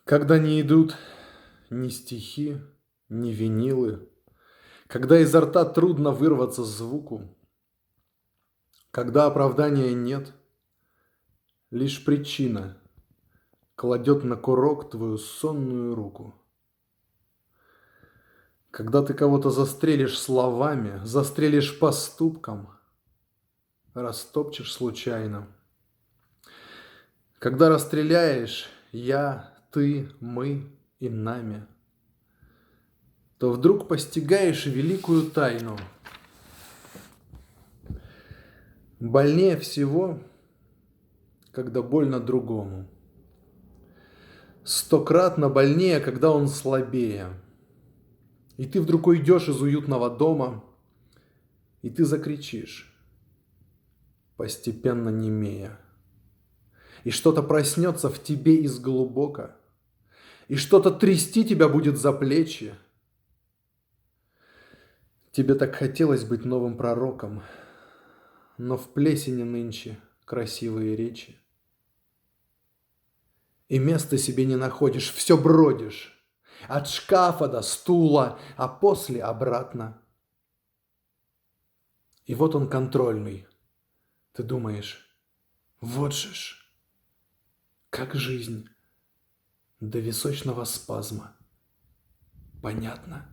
Когда не идут ни стихи, ни винилы, когда изо рта трудно вырваться звуку, когда оправдания нет, лишь причина кладет на курок твою сонную руку. Когда ты кого-то застрелишь словами, застрелишь поступком, растопчешь случайно. Когда расстреляешь я, ты, мы и нами, то вдруг постигаешь великую тайну. Больнее всего, когда больно другому. Стократно больнее, когда он слабее. И ты вдруг уйдешь из уютного дома, и ты закричишь, постепенно немея. И что-то проснется в тебе из глубока, и что-то трясти тебя будет за плечи. Тебе так хотелось быть новым пророком, но в плесени нынче красивые речи. И места себе не находишь, все бродишь, от шкафа до стула, а после обратно. И вот он контрольный. Ты думаешь, вот же ж, как жизнь до височного спазма. Понятно?